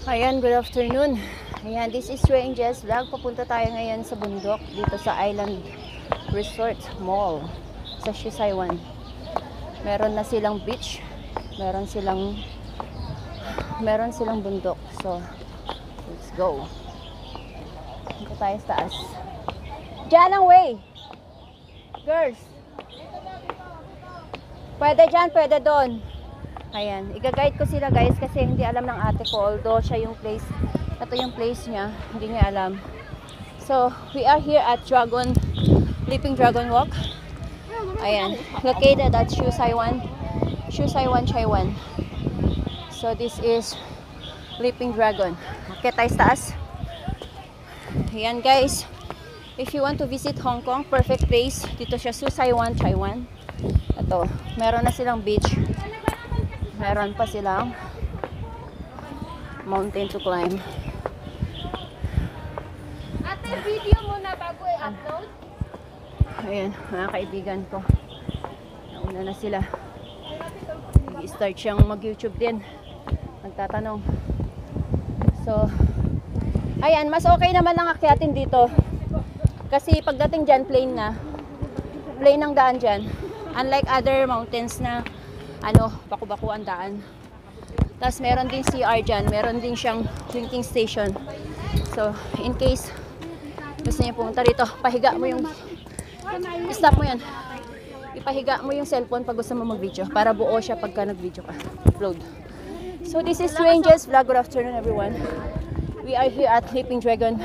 Ayan, good afternoon. Ayan, this is Ranges Vlog. Papunta tayo ngayon sa bundok dito sa Island Resort Mall sa Shusaiwan. Meron na silang beach, meron silang bundok. So, let's go. Dito tayo sa taas. Diyan ang way. Girls. Pwede dyan, pwede doon. Ayan, i-guide ko sila guys kasi hindi alam ng ate ko, although siya yung place, ito yung place niya, hindi niya alam. So, we are here at Leaping Dragon Walk. Ayan, located at Shusaiwan, Chaiwan. So, this is Leaping Dragon. Okay, tayo sa taas. Ayan guys, if you want to visit Hong Kong, perfect place. Dito siya, Shusaiwan, Chaiwan. Ito, meron na silang beach. Meron pa silang mountain to climb. Ate, video muna bago i-upload. Ayan, mga kaibigan ko. Nauna na sila. Nag-start siyang mag-YouTube din. Nagtatanong. So, ayan, mas okay naman ang akyatin dito. Kasi pagdating dyan, plain na. Plain ang daan dyan. Unlike other mountains na baku-baku ang daan. Tapos meron din CR dyan. Meron din siyang drinking station. So, in case gusto niyo pumunta rito, pahiga mo yung stop mo yan. Ipahiga mo yung cellphone pag gusto mo mag-video para buo siya pagka nag-video ka. Upload. So, this is Ranges Vlog. Good afternoon, everyone. We are here at Leaping Dragon.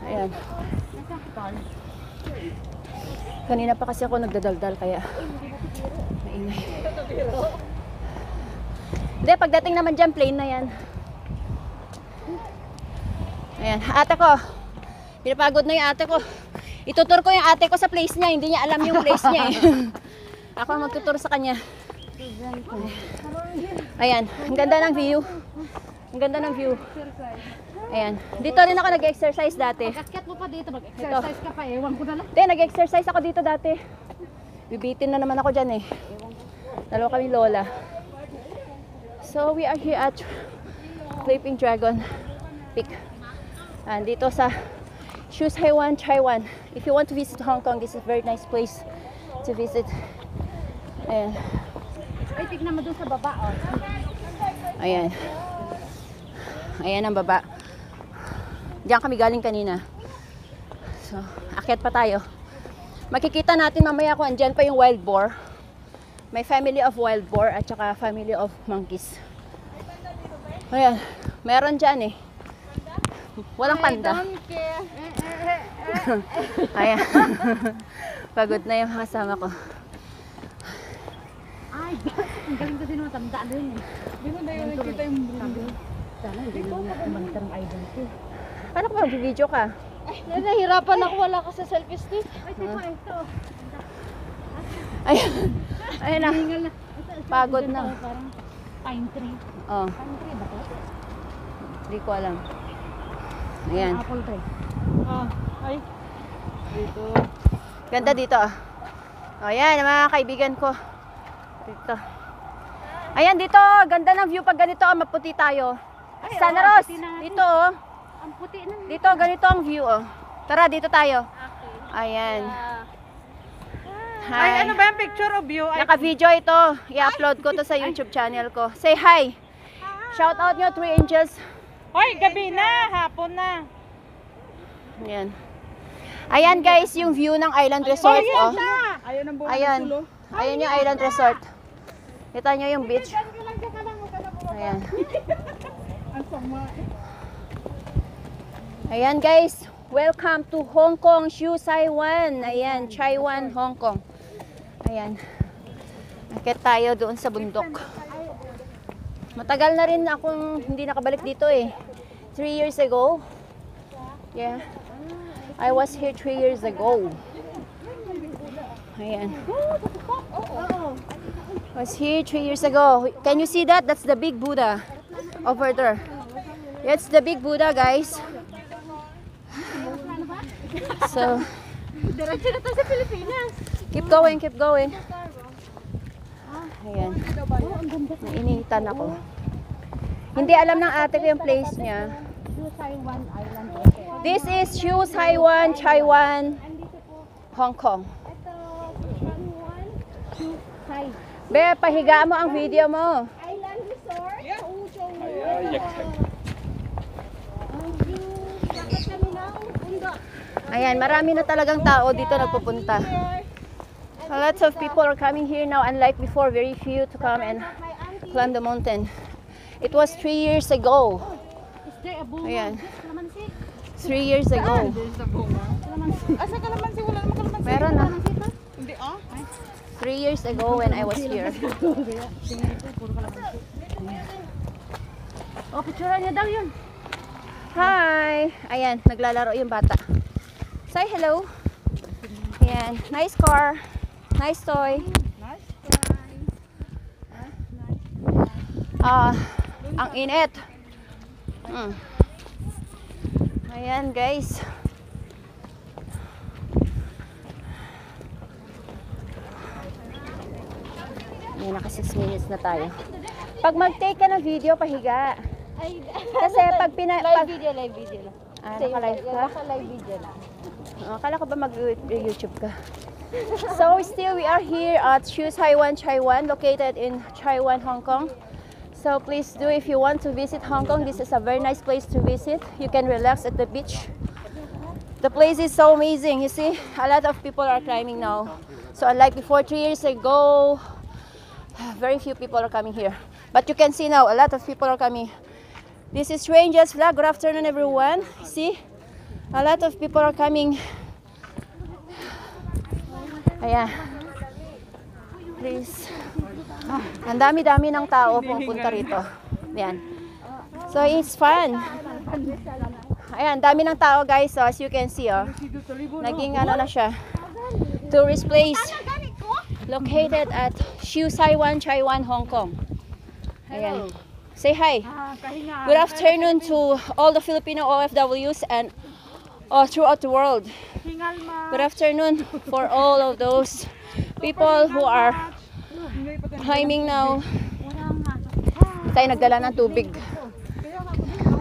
Ayan. Kanina pa kasi ako nagdadaldal kaya maingay. Hindi, pagdating naman dyan, plain na yan. Ayan, ate ko. Pinapagod na yung ate ko. Itutur ko yung ate ko sa place niya. Hindi niya alam yung place niya eh. Ako ang magtutur sa kanya. Ayan, ang ganda ng view. Ang ganda ng view. Ayan. Dito rin ako nag-exercise dati. Pag-akyat mo pa dito, mag-exercise ka pa. Ewan ko na lang. Hindi, nag-exercise ako dito dati. Bibitin na naman ako dyan eh. Dalawa kami lola. So, we are here at Leaping Dragon Peak. And dito sa Shusaiwan, Chaiwan. If you want to visit Hong Kong, this is a very nice place to visit. Ayan. Ay, tignan mo dun sa baba, oh. Ayan. Ayan ang baba. Diyan kami galing kanina. So, akyat pa tayo. Makikita natin mamaya kung andyan pa yung wild boar. May family of wild boar at saka family of monkeys. Ayan. Meron dyan eh. Walang panda. Ayan. Pagod na yung kasama ko. Ay, ang galing kasi naman tanda din eh. Hindi mo na yung nakita yung bruno. Sana hindi mo kumanta ng idol ko. Paano kung mag-video ka? Ay, nahihirapan ako, wala ka sa selfie stick. Ay, ito. Ayan. Ayan na. Hingal na. Pagod na. Parang pine tree. Oh, Pine tree ba to? hindi ko alam. Ayan. Apple tree. Ay. Dito. Ganda dito ah. O yan, mga kaibigan ko. Dito. Ayan dito, ganda ng view pag ganito, maputi tayo. Ay, Sana oo, Ros, puti na nga. dito oh. Ang puti na. Dito, ganito ang view oh. Tara, dito tayo. Okay. Ayan. Ay, Hi. ano ba yung picture of you? Ay, Naka-video ito. I-upload ko to sa YouTube channel ko. Say hi. Shout out nyo, 3 Angels. Hoy, gabi na, hapon na. Ayan. Ayan guys, yung view ng Island Resort oh. Ayun ang buhay Ayan. Ayan yung Island Resort. Kita nyo yung beach. Ayan. Ang sama. Ayan guys, welcome to Hong Kong, Shusaiwan. Ayan, Chaiwan, Hong Kong. Ayan. Akit tayo doon sa bundok. Matagal na rin akong hindi nakabalik dito eh. 3 years ago. Yeah. I was here 3 years ago. Ayan. I was here 3 years ago. Can you see that? That's the big Buddha over there. That's the big Buddha, guys. So, Diretso na to sa Pilipinas. keep going, keep going. Ayan. Nainitan ako. Hindi alam ng ate ko yung place niya. Taiwan Island. This is Shu Taiwan, Taiwan, Hong Kong. Ito, Taiwan. Hi. Be, pahiga mo ang video mo. Island Resort. Yeah. Dapat kami ng bundok. Ayan, marami na talagang tao dito nagpupunta. A lot of people are coming here now, unlike before, very few to come and climb the mountain. It was 3 years ago. Is there a bunga? Ayan, Kalamansi? 3 years ago. Kalamansi. Asa kalamansi? Wala naman kalamansi. Meron na. Hindi ah. 3 years ago when I was here. Oh, picturean niya daw yun. Hi! Ayan, naglalaro yung bata. Say hello. Ayan, nice car. Nice toy. Ang init. Ayan guys. May naka 6 minutes na tayo. Pag mag-take ka ng video, pahiga. Ay, Kasi pag live video lang. naka-live ka? Naka-live video lang. Akala ko ba mag-YouTube ka? So still we are here at Shu Taiwan, Taiwan, located in Taiwan, Hong Kong. So please do, if you want to visit Hong Kong, this is a very nice place to visit. You can relax at the beach. The place is so amazing. You see, a lot of people are climbing now. So unlike before, 3 years ago, very few people are coming here. But you can see now, a lot of people are coming. This is Rangers Vlog. Good afternoon, everyone. See, a lot of people are coming. Ayan. Please. Ang dami-dami ng tao pupunta rito. Ayan. So it's fun. Ayan, dami ng tao guys. So, as you can see, oh. Naging ano na siya. Tourist place. Located at Shu Taiwan, Taiwan, Hong Kong. Ayan. Say hi. Good afternoon to all the Filipino OFWs and throughout the world. Good afternoon for all of those people who are climbing now. Tayo nagdala ng tubig.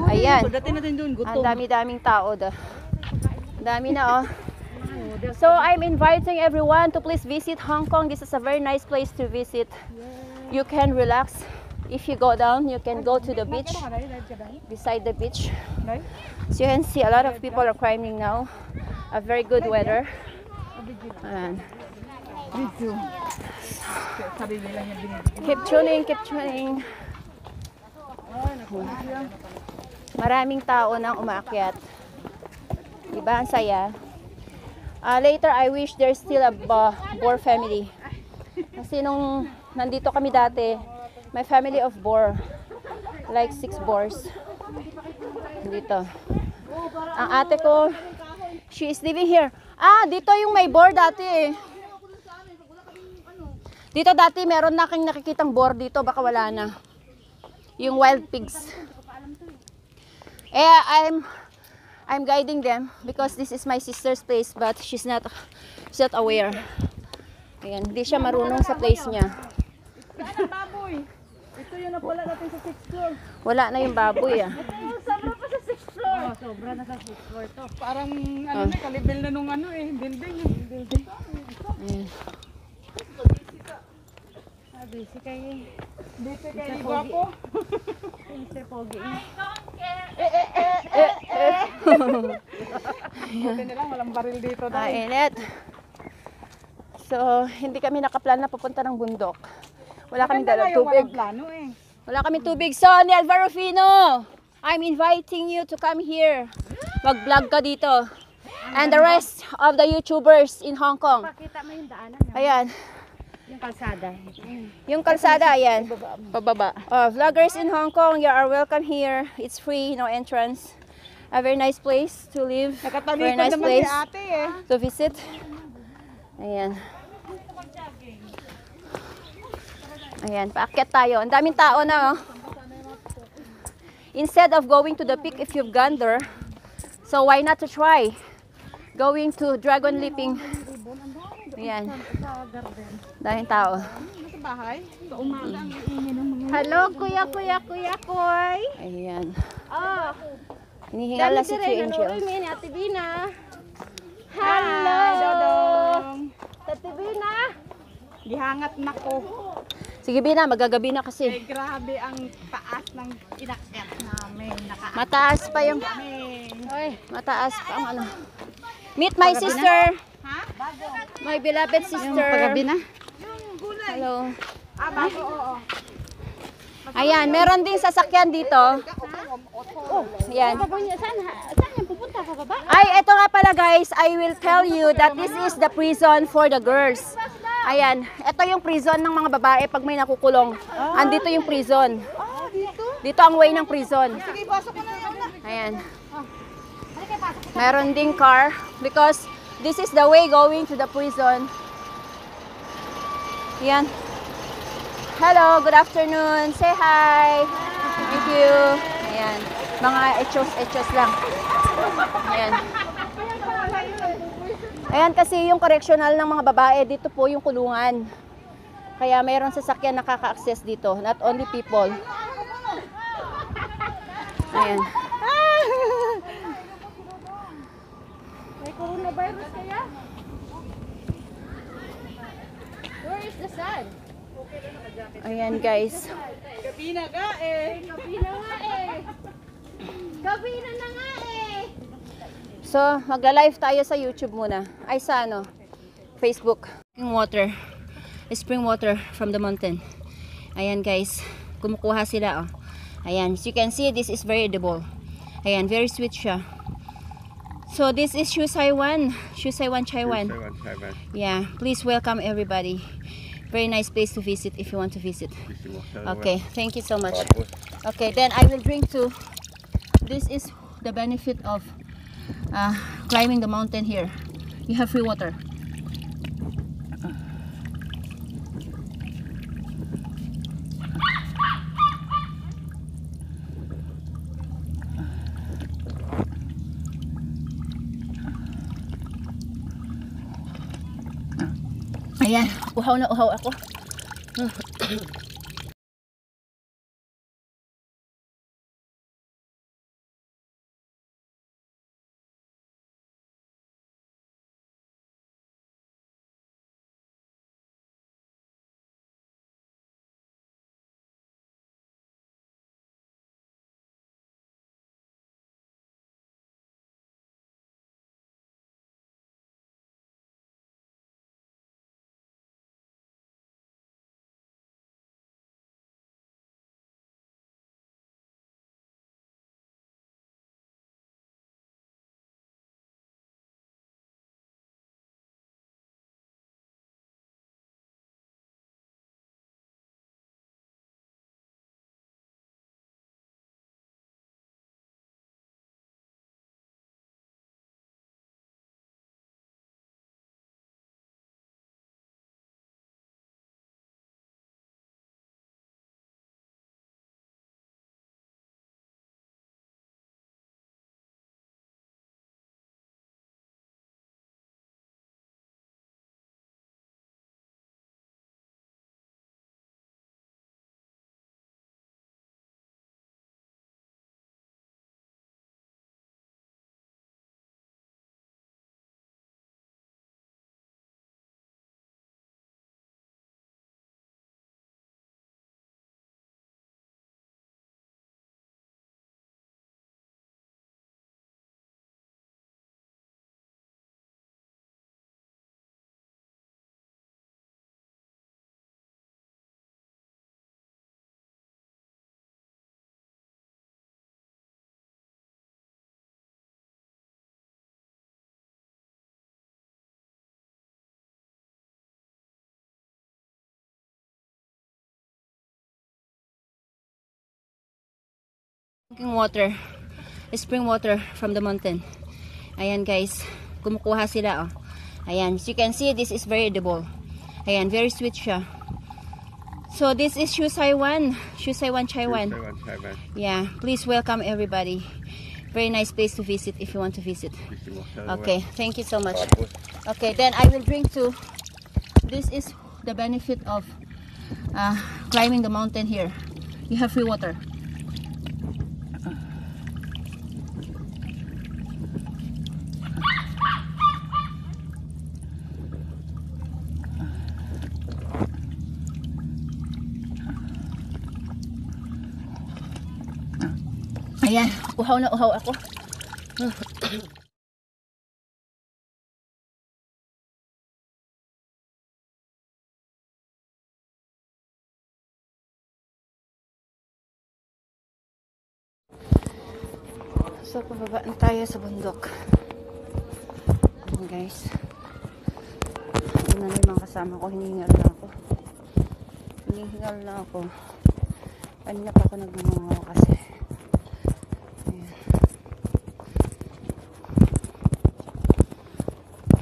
Ayan. Ang dami-daming tao. Dami na oh. So I'm inviting everyone to please visit Hong Kong. This is a very nice place to visit. You can relax. If you go down, you can go to the beach. Beside the beach. So you can see a lot of people are climbing now. A very good weather. And keep tuning, keep tuning. Maraming tao nang umakyat. Diba? Ang saya. Later, I wish there's still a Boer family. Kasi nung nandito kami dati, my family of Boer. Like 6 Boers. Dito. Ang ate ko, she is living here. Dito yung may Boer dati eh. Dito dati meron na kang nakikitang Boer dito, baka wala na. Yung wild pigs. I'm guiding them because this is my sister's place but she's not aware. Ayan, hindi siya marunong sa place niya. Baboy. Ito yung napala natin sa 6th floor. Wala na yung baboy ah. Sobra pa sa 6th floor. Sobra na sa 6th floor to. Parang ano na, kalibel na nung ano eh, building. Ayan. Busy kay Guapo. Mr. Pogi. Buti na lang, walang baril dito. Init. So, hindi kami nakaplan na pupunta ng bundok. Wala kaming dalang tubig. Plano eh. Wala kaming tubig. So, Nelva Rufino, I'm inviting you to come here. Mag-vlog ka dito. And the rest of the YouTubers in Hong Kong. Pakita mo yung daanan. Ayan. Yung kalsada. Yung kalsada, ayan. Pababa. Vloggers in Hong Kong, you are welcome here. It's free, no entrance. A very nice place to live. Very nice place to visit. Ayan. Ayan, paakyat tayo. Ang daming tao na, oh. Instead of going to the peak if you've gone there, so why not to try going to dragon leaping. Ayan. Daming tao. Sa bahay, sa umaga ang iingin ng mga Hello, kuya, koy. Ayan. Oh, Hinihingal na si Three Angels. Uy, ni Ate Bina. Hello! Dodong! Ate Bina. Gihangat na ko. Sige, Bina, magagabi na kasi. Eh, grabe ang taas ng inakyat namin. Mataas pa yung... Uy, Mataas pa ang ano. Meet my sister. Ha? Bago. My beloved sister. na? Hello. Ah, bago, oo. Ayan, meron ding sasakyan dito. Ayan. saan yung pupunta ka baba? Ay, eto nga pala guys, I will tell you that this is the prison for the girls. Ayan, eto yung prison ng mga babae pag may nakukulong. Andito yung prison. Dito ang way ng prison. Sige, pasok ko na yun. Ayan. Meron ding car because this is the way going to the prison. Ayan. Hello, good afternoon. Say hi. Thank you. Ayan. Mga echos lang. Ayan. Ayan kasi yung correctional ng mga babae, dito po yung kulungan. Kaya mayroong sasakyan nakaka-access dito. Not only people. Ayan. May coronavirus kaya? Where is the sun? Ayan guys. Gabi na ga eh. Gabi na nga eh. Gabi na nga eh. So, magla-live tayo sa YouTube muna. Ay, sa ano? Facebook. Water. Spring water from the mountain. Ayan guys. Kumukuha sila oh. Ayan. As you can see, this is very edible. Ayan, very sweet siya. So, this is Shusaiwan. Shusaiwan Chaiwan. Yeah, please welcome everybody. Very nice place to visit if you want to visit. Okay, thank you so much. Okay, then I will drink too. This is the benefit of climbing the mountain here. You have free water. Ayan, uhaw na uhaw ako. Drinking water. Spring water from the mountain. Ayan guys, kumukuha sila oh. Ayan, as you can see, this is very edible. Ayan, very sweet siya. So this is Shusaiwan. Shusaiwan Chaiwan. Yeah, please welcome everybody. Very nice place to visit if you want to visit. Okay, thank you so much. Okay, then I will drink too. This is the benefit of climbing the mountain here. You have free water. Ayan, uhaw na uhaw ako. So, pababaan tayo sa bundok. Ayan guys. Una na yung mga kasama ko, hinihingal na ako. Hinihingal na ako. Kanina pa ako nagmamawa kasi. Ayan.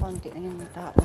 Konti na yung tao.